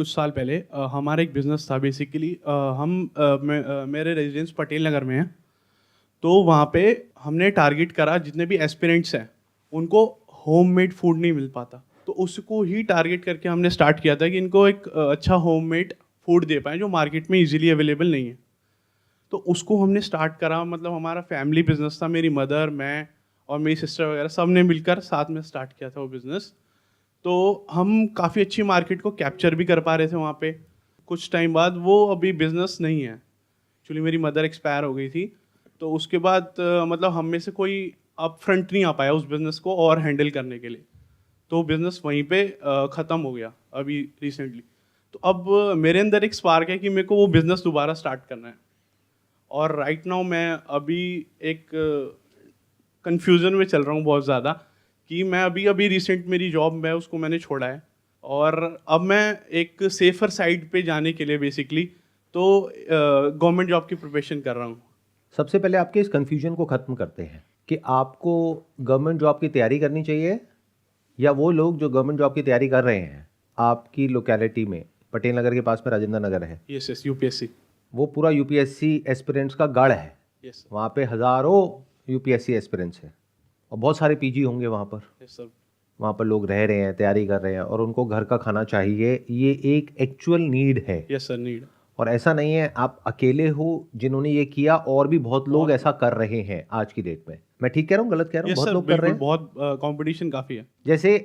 कुछ साल पहले हमारा एक बिज़नेस था बेसिकली। मेरे रेजिडेंस पटेल नगर में है। तो वहाँ पे हमने टारगेट करा जितने भी एस्पिरेंट्स हैं उनको होममेड फूड नहीं मिल पाता, तो उसको ही टारगेट करके हमने स्टार्ट किया था कि इनको एक अच्छा होममेड फूड दे पाएँ जो मार्केट में इजीली अवेलेबल नहीं है। तो उसको हमने स्टार्ट करा, मतलब हमारा फैमिली बिजनेस था, मेरी मदर, मैं और मेरी सिस्टर वगैरह सब ने मिलकर साथ में स्टार्ट किया था वो बिज़नेस। तो हम काफ़ी अच्छी मार्केट को कैप्चर भी कर पा रहे थे वहाँ पे। कुछ टाइम बाद वो अभी बिज़नेस नहीं है, एक्चुअली मेरी मदर एक्सपायर हो गई थी। तो उसके बाद मतलब हम में से कोई अप फ्रंट नहीं आ पाया उस बिज़नेस को और हैंडल करने के लिए, तो बिज़नेस वहीं पे ख़त्म हो गया अभी रिसेंटली। तो अब मेरे अंदर एक स्पार्क है कि मेरे को वो बिज़नेस दोबारा स्टार्ट करना है। और राइट नाउ मैं अभी एक कंफ्यूजन में चल रहा हूँ बहुत ज़्यादा कि मैं अभी अभी रिसेंट मेरी जॉब में उसको मैंने छोड़ा है और अब मैं एक सेफर साइड पे जाने के लिए बेसिकली तो गवर्नमेंट जॉब की प्रिपरेशन कर रहा हूँ। सबसे पहले आपके इस कन्फ्यूजन को ख़त्म करते हैं कि आपको गवर्नमेंट जॉब की तैयारी करनी चाहिए या वो लोग जो गवर्नमेंट जॉब की तैयारी कर रहे हैं आपकी लोकेलिटी में, पटेल नगर के पास में राजेंद्र नगर है, यस यूपीएससी। वो पूरा यूपीएससी एस्पिरेंट्स का गढ़ है। यस वहाँ पे हज़ारों यूपीएससी एस्पिरेंट्स हैं और बहुत सारे पीजी होंगे वहाँ पर। सर। वहाँ पर लोग रह रहे हैं, तैयारी कर रहे हैं और उनको घर का खाना चाहिए। ये एक एक्चुअल नीड है। Yes sir, need. और ऐसा नहीं है आप अकेले हो जिन्होंने ये किया, और भी बहुत लोग ऐसा कर रहे हैं आज की डेट में। मैं ठीक कह रहा हूँ, गलत कह रहा हूँ? बहुत लोग कर रहे हैं। बहुत कंपटीशन काफ़ी है। जैसे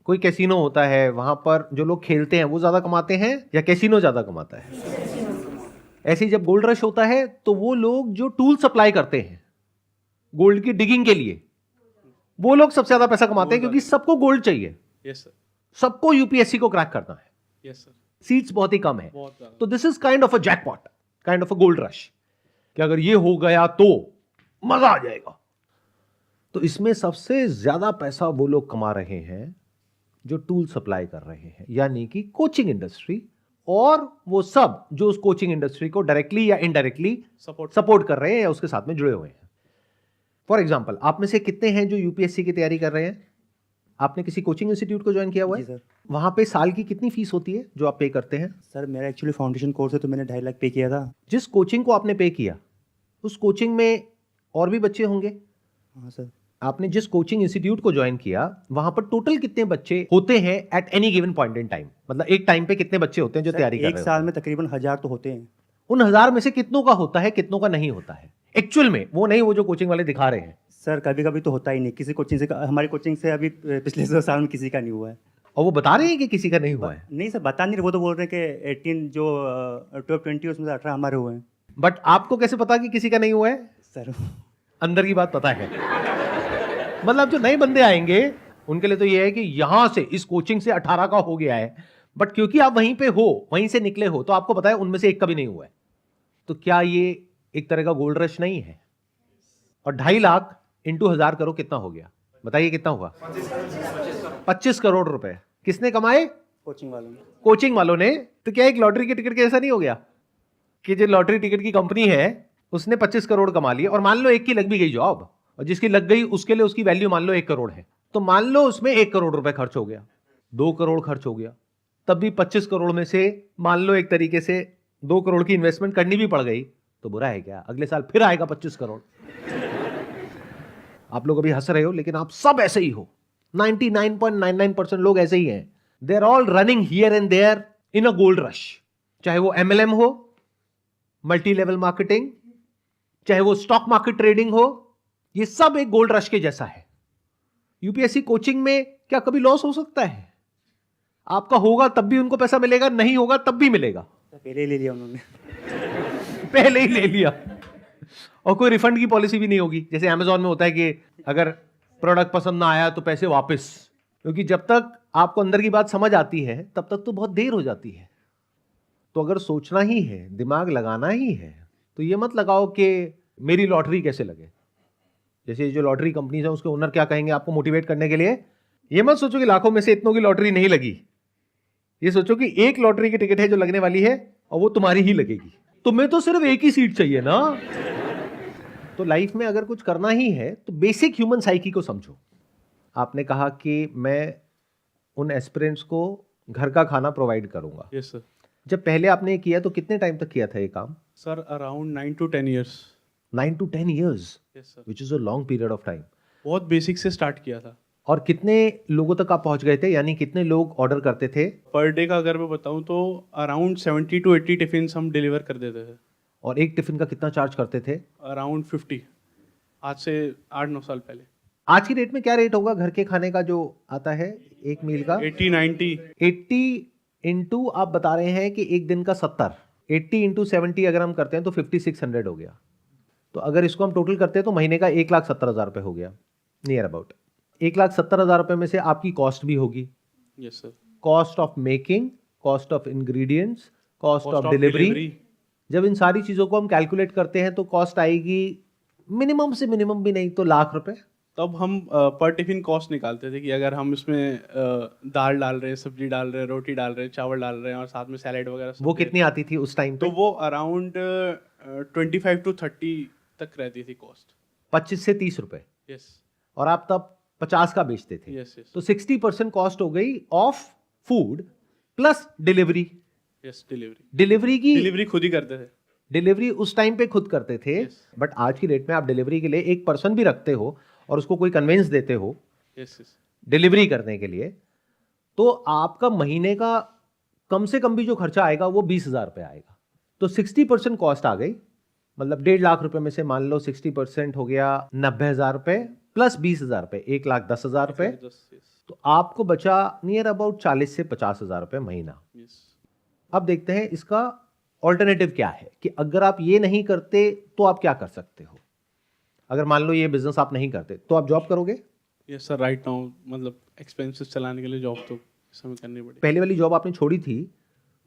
कोई कैसीनो होता है, वहां पर जो लोग खेलते हैं वो ज्यादा कमाते हैं या कैसीनो ज्यादा कमाता है? ऐसे ही जब गोल्ड रश होता है तो वो लोग जो टूल सप्लाई करते हैं गोल्ड की डिगिंग के लिए, वो लोग सबसे ज्यादा पैसा कमाते हैं क्योंकि सबको गोल्ड चाहिए। Yes sir. सबको यूपीएससी को क्रैक करना है। Yes sir. सीट्स बहुत ही कम है, बहुत ज़्यादा। तो this is kind of a jackpot, kind of a gold rush कि अगर ये हो गया तो मजा आ जाएगा। तो इसमें सबसे ज्यादा पैसा वो लोग कमा रहे हैं जो टूल सप्लाई कर रहे हैं, यानी कि कोचिंग इंडस्ट्री, और वो सब जो उस कोचिंग इंडस्ट्री को डायरेक्टली या इनडायरेक्टली सपोर्ट कर रहे हैं या उसके साथ में जुड़े हुए हैं। फॉर एग्जाम्पल, आप में से कितने हैं जो यूपीएससी की तैयारी कर रहे हैं? आपने किसी कोचिंग इंस्टीट्यूट को ज्वाइन किया हुआ है? जी सर। वहां पे साल की कितनी फीस होती है जो आप पे करते हैं? सर मेरा एक्चुअली फाउंडेशन कोर्स है तो मैंने 2.5 लाख पे किया था। जिस कोचिंग को आपने पे किया उस कोचिंग में और भी बच्चे होंगे? हाँ सर। आपने जिस कोचिंग इंस्टीट्यूट को ज्वाइन किया वहां पर टोटल कितने बच्चे होते हैं at any given point in time? मतलब एक टाइम पे कितने बच्चे होते हैं जो तैयारी कर रहे हैं? एक साल में तकरीबन 1000 तो होते हैं। उन 1000 में से कितनों का होता है, कितनों का नहीं होता है एक्चुअल में? वो नहीं, वो जो कोचिंग वाले दिखा रहे हैं। सर कभी कभी तो होता ही नहीं, किसी कोचिंग से, हमारी कोचिंग से अभी पिछले 2 साल में किसी का नहीं हुआ है। और वो बता रहे हैं कि किसी का नहीं हुआ है? नहीं सर, बता नहीं रहे, वो तो बोल रहे हैं कि 18 जो 12-20 उसमें से 18 हमारे हुए हैं। बट आपको कैसे पता कि किसी का नहीं हुआ है? सर अंदर की बात पता है। मतलब जो नए बंदे आएंगे उनके लिए तो ये है कि यहां से इस कोचिंग से 18 का हो गया है, बट क्योंकि आप वहीं पे हो, वहीं से निकले हो, तो आपको पता है उनमें से एक का भी नहीं हुआ है। तो क्या ये एक तरह का गोल्ड रश नहीं है? और 2.5 लाख इंटू 1000 करो, कितना हो गया? बताइए कितना हुआ? 25 करोड़ रुपए किसने कमाए? कोचिंग वालों ने। कोचिंग वालों ने। तो क्या एक लॉटरी के टिकट के ऐसा नहीं हो गया कि जो लॉटरी टिकट की कंपनी है उसने 25 करोड़ कमा लिए, और मान लो एक की लग भी गई जॉब, और जिसकी लग गई उसके लिए उसकी वैल्यू मान लो 1 करोड़ है, तो मान लो उसमें 1 करोड़ रुपए खर्च हो गया, 2 करोड़ खर्च हो गया, तब भी 25 करोड़ में से मान लो एक तरीके से 2 करोड़ की इन्वेस्टमेंट करनी भी पड़ गई, तो बुरा है क्या? अगले साल फिर आएगा 25 करोड़। आप लोग अभी हंस रहे हो, लेकिन आप सब ऐसे ही हो। 99.99% लोग ऐसे ही हैं। They are all running here and there in a gold rush. चाहे वो एमएलएम हो, मल्टी लेवल मार्केटिंग, चाहे वो स्टॉक मार्केट ट्रेडिंग हो, ये सब एक गोल्ड रश के जैसा है। यूपीएससी कोचिंग में क्या कभी लॉस हो सकता है? आपका होगा तब भी उनको पैसा मिलेगा, नहीं होगा तब भी मिलेगा। पहले ही ले लिया उन्होंने। पहले ही ले लिया, और कोई रिफंड की पॉलिसी भी नहीं होगी जैसे अमेजॉन में होता है कि अगर प्रोडक्ट पसंद ना आया तो पैसे वापस। क्योंकि जब तक आपको अंदर की बात समझ आती है तब तक तो बहुत देर हो जाती है। तो अगर सोचना ही है, दिमाग लगाना ही है, तो ये मत लगाओ कि मेरी लॉटरी कैसे लगे। जैसे जो लॉटरी कंपनीज है उसके ओनर क्या कहेंगे आपको मोटिवेट करने के लिए? ये मत सोचो कि लाखों में से इतनों की लॉटरी नहीं लगी। ये सोचो कि एक लॉटरी की टिकट है जो लगने वाली है और वो तुम्हारी ही लगेगी। तुम्हें तो सिर्फ एक ही सीट चाहिए ना। तो लाइफ में अगर कुछ करना ही है तो बेसिक ह्यूमन साइकी को समझो। आपने कहा कि मैं उन एस्पिरेंट्स को घर का खाना प्रोवाइड करूंगा। Yes sir. जब पहले आपने ये किया तो कितने टाइम तक किया था ये काम? Sir around 9 to 10 years. 9 to 10 years, yes sir. which is a long period of time. बहुत बेसिक से स्टार्ट किया था। और कितने लोगों तक आप पहुंच गए थे, यानी कितने लोग ऑर्डर करते थे? पर डे का अगर मैं बताऊं तो अराउंड 70 to 80 टिफिन हम डिलीवर कर देते थे। और एक टिफिन का कितना चार्ज करते थे? अराउंड 50। आज से 8-9 साल पहले। आज की डेट में क्या रेट होगा घर के खाने का जो आता है एक मील का? 80-90। 80 इंटू आप बता रहे हैं कि एक दिन का 70, 80 इंटू 70 अगर हम करते हैं तो 5600 हो गया। तो अगर इसको हम टोटल करते हैं तो महीने का 1,70,000 रुपये हो गया, नियर अबाउट। 1,70,000 रुपये में से आपकी कॉस्ट भी होगी, yes sir. Cost of making, cost of ingredients, cost of delivery. जब इन सारी चीज़ों को हम कैलकुलेट करते हैं तो कॉस्ट आएगी मिनिमम से मिनिमम भी नहीं तो ₹1,00,000। तब हम पर टिफिन कॉस्ट निकालते थे कि अगर हम इसमें दाल डाल रहे हैं, सब्जी डाल रहे हैं, रोटी डाल रहे हैं, चावल डाल रहे हैं और साथ में सैलेड वगैरह सब वो दे कितनी रहे आती थी उस टाइम हैं, पे? तो वो अराउंड 25 to 30 तक रहती थी कॉस्ट। 25 से 30 रुपए। यस और आप तब 50 का बेचते थे। यस यस तो 60% कॉस्ट हो गई of food plus delivery. Yes. Delivery delivery की डिलीवरी खुद ही करते थे। डिलीवरी उस टाइम पे खुद करते थे। Yes. बट आज की डेट में आप डिलीवरी के लिए एक पर्सन भी रखते हो और उसको कोई कन्वेंस देते हो यस यस। डिलीवरी करने के लिए, तो आपका महीने का कम से कम भी जो खर्चा आएगा वो 20,000 रुपये आएगा। तो 60% कॉस्ट आ गई, मतलब 1.5 लाख रुपए में से मान लो 60% हो गया 90,000 रुपये प्लस 20,000 रुपये, 1,10,000 रुपये। 10। तो आपको बचा नियर अबाउट 40 से 50,000 रुपये महीना। यस। अब देखते हैं इसका ऑल्टरनेटिव क्या है, कि अगर आप ये नहीं करते तो आप क्या कर सकते हो। अगर मान लो ये बिजनेस आप नहीं करते तो आप जॉब करोगे? Yes sir. राइट नाउ मतलब एक्सपेंसेस चलाने के लिए जॉब तो इस समय करनी पड़ी। पहले वाली जॉब आपने छोड़ी थी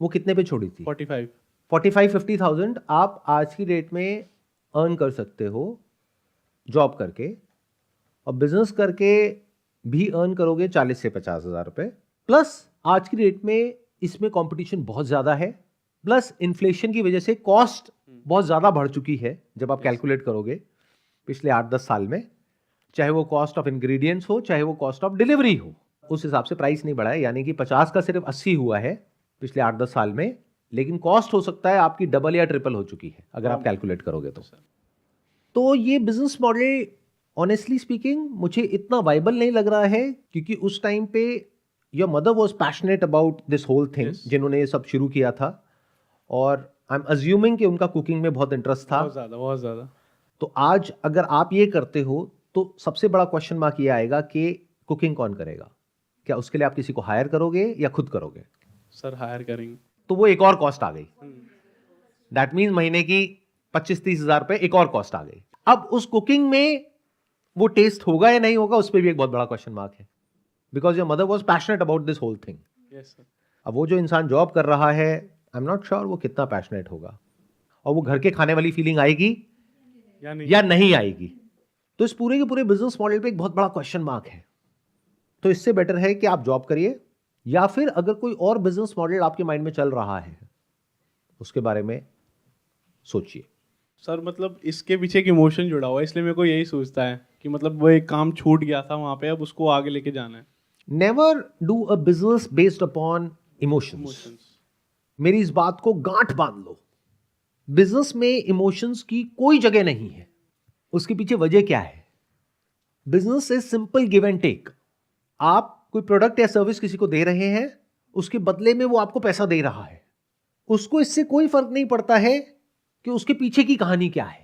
वो कितने पे छोड़ी थी? 45। 45-50,000 आप आज की डेट में अर्न कर सकते हो जॉब करके, और बिजनेस करके भी अर्न करोगे 40 से 50,000 रुपये। प्लस आज की डेट में इसमें कंपटीशन बहुत ज़्यादा है, प्लस इन्फ्लेशन की वजह से कॉस्ट बहुत ज़्यादा बढ़ चुकी है। जब आप कैलकुलेट करोगे पिछले 8-10 साल में, चाहे वो कॉस्ट ऑफ इंग्रेडिएंट्स हो, चाहे वो कॉस्ट ऑफ डिलीवरी हो, उस हिसाब से प्राइस नहीं बढ़ा है। यानी कि 50 का सिर्फ 80 हुआ है पिछले 8-10 साल में, लेकिन कॉस्ट हो सकता है आपकी डबल या ट्रिपल हो चुकी है अगर आप कैलकुलेट करोगे तो ये बिजनेस मॉडल ऑनेस्टली स्पीकिंग मुझे इतना वाइबल नहीं लग रहा है, क्योंकि उस टाइम पे your mother was passionate about this whole thing, जिन्होंने ये सब शुरू किया था, और आई एम अज्यूमिंग कि उनका कुकिंग में बहुत इंटरेस्ट था। बहुत ज़्यादा। तो आज अगर आप ये करते हो तो सबसे बड़ा क्वेश्चन मार्क ये आएगा कि कुकिंग कौन करेगा? क्या उसके लिए आप किसी को हायर करोगे या खुद करोगे? सर हायर करेंगे। तो वो एक और कॉस्ट आ गई। दैट मीन्स महीने की 25-30 हज़ार रुपये एक और कॉस्ट आ गई। अब उस कुकिंग में वो टेस्ट होगा या नहीं होगा, उस पर भी एक बहुत बड़ा क्वेश्चन मार्क है, because your mother was passionate about this whole thing. Yes sir. अब वो जो इंसान जॉब कर रहा है, आई एम नॉट श्योर वो कितना पैशनेट होगा, और वो घर के खाने वाली फीलिंग आएगी या नहीं आएगी। तो इस पूरे के पूरे बिजनेस मॉडल पे एक बहुत बड़ा क्वेश्चन मार्क है। तो इससे बेटर है कि आप जॉब करिए, या फिर अगर कोई और बिजनेस मॉडल आपके माइंड में चल रहा है उसके बारे में सोचिए। सर मतलब इसके पीछे एक इमोशन जुड़ा हुआ है, इसलिए मेरे को यही सोचता है कि मतलब वो एक काम छूट गया था वहां पे, अब उसको आगे लेके जाना है। Never do a business based upon emotions. मेरी इस बात को गांठ बांध लो, बिजनेस में इमोशंस की कोई जगह नहीं है। उसके पीछे वजह क्या है? Business is simple give and take. आप कोई प्रोडक्ट या सर्विस किसी को दे रहे हैं, उसके बदले में वो आपको पैसा दे रहा है। उसको इससे कोई फर्क नहीं पड़ता है कि उसके पीछे की कहानी क्या है।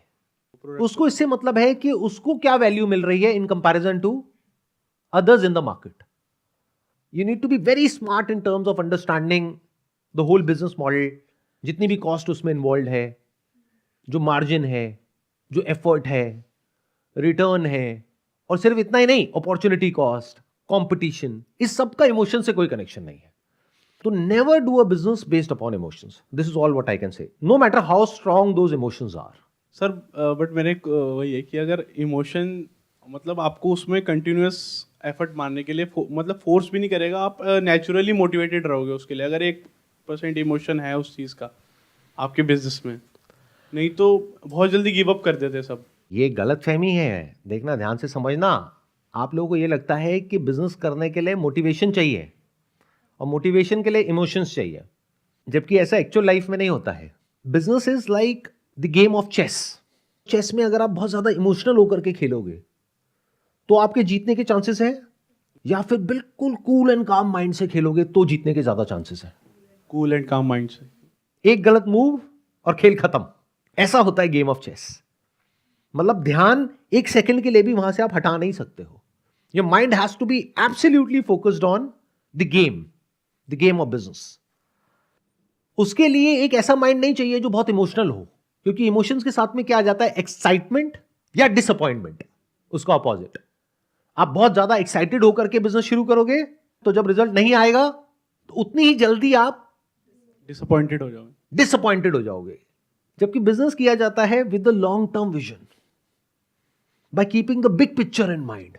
उसको इससे मतलब है कि उसको क्या वैल्यू मिल रही है in comparison to others in the market. You need to be very smart in terms of understanding the whole business model, जितनी भी कॉस्ट उसमें इन्वॉल्व है, जो मार्जिन है, जो एफर्ट है, रिटर्न है, और सिर्फ इतना ही नहीं, अपॉर्चुनिटी कॉस्ट, कंपटीशन, इस सब का इमोशन से कोई कनेक्शन नहीं है। तो never do a business based upon emotions. This is all what I can say, no matter how strong those emotions are. Sir but मेरे वही है कि अगर इमोशन मतलब आपको उसमें कंटिन्यूअस एफर्ट मारने के लिए मतलब फोर्स भी नहीं करेगा, आप नेचुरली मोटिवेटेड रहोगे उसके लिए, अगर 1% इमोशन है उस चीज़ का आपके बिजनेस में, नहीं तो बहुत जल्दी गिव अप कर देते सब। ये गलत फहमी है, देखना ध्यान से समझना। आप लोगों को ये लगता है कि बिजनेस करने के लिए मोटिवेशन चाहिए, और मोटिवेशन के लिए इमोशंस चाहिए, जबकि ऐसा एक्चुअल लाइफ में नहीं होता है। Business is like the game of chess. Chess में अगर आप बहुत ज्यादा इमोशनल होकर के खेलोगे तो आपके जीतने के चांसेस है, या फिर बिल्कुल कूल एंड काम माइंड से खेलोगे तो जीतने के ज्यादा चांसेस है। कूल एंड काम माइंड से। एक गलत मूव और खेल खत्म, ऐसा होता है गेम ऑफ चेस। मतलब ध्यान एक सेकंड के लिए भी वहां से आप हटा नहीं सकते हो। Your mind has to be absolutely focused on the game of business. उसके लिए एक ऐसा माइंड नहीं चाहिए जो बहुत इमोशनल हो, क्योंकि इमोशंस के साथ में क्या आ जाता है, एक्साइटमेंट या डिसअपॉइंटमेंट, उसका अपोजिट। आप बहुत ज्यादा एक्साइटेड होकर के बिजनेस शुरू करोगे तो जब रिजल्ट नहीं आएगा तो उतनी ही जल्दी आप डिसअपॉइंटेड हो जाओगे। जबकि बिजनेस किया जाता है with the long term vision, by keeping the big picture in mind.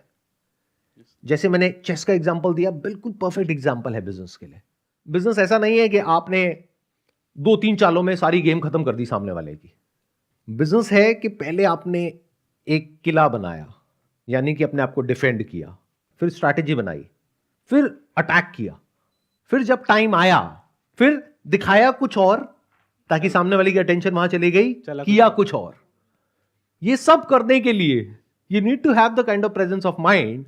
जैसे मैंने चेस का एग्जांपल दिया, बिल्कुल परफेक्ट एग्जांपल है बिजनेस के लिए। बिजनेस ऐसा नहीं है कि आपने 2-3 चालों में सारी गेम खत्म कर दी सामने वाले की। बिजनेस है कि पहले आपने एक किला बनाया, यानी कि अपने आप को डिफेंड किया, फिर स्ट्रैटेजी बनाई, फिर अटैक किया, फिर जब टाइम आया फिर दिखाया कुछ और ताकि सामने वाले की अटेंशन वहां चली गई, किया कुछ और। ये सब करने के लिए you need to have the kind of presence of mind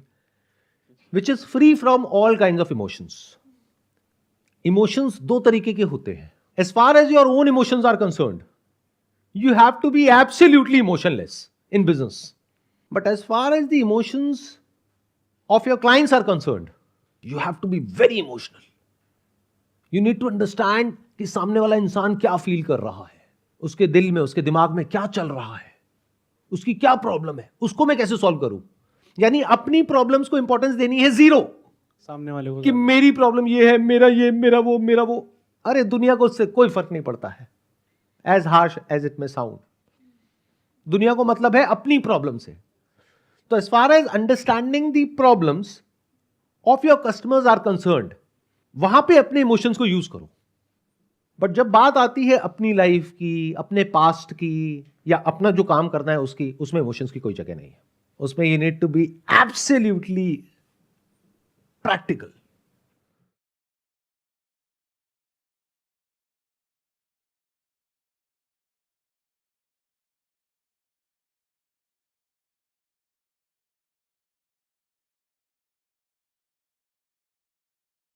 which is free from all kind of emotions. Emotions दो तरीके के होते हैं। As far as your own emotions are concerned, you have to be absolutely emotionless in business. But as far as the emotions of your clients are concerned, you have to be very emotional. You need to understand कि सामने वाला इंसान क्या feel कर रहा है, उसके दिल में, उसके दिमाग में क्या चल रहा है, उसकी क्या प्रॉब्लम है, उसको मैं कैसे सॉल्व करूं। यानी अपनी प्रॉब्लम्स को इंपॉर्टेंस देनी है जीरो, सामने वाले को कि मेरी प्रॉब्लम ये है, मेरा ये, मेरा वो। अरे दुनिया को उससे कोई फर्क नहीं पड़ता है, as harsh as it may sound. दुनिया को मतलब है अपनी प्रॉब्लम से। तो as far as understanding the problems of your customers are concerned, वहां पे अपने इमोशंस को यूज करो। बट जब बात आती है अपनी लाइफ की, अपने पास्ट की, या अपना जो काम करना है उसकी, उसमें इमोशंस की कोई जगह नहीं है। उसमें you need to be absolutely practical.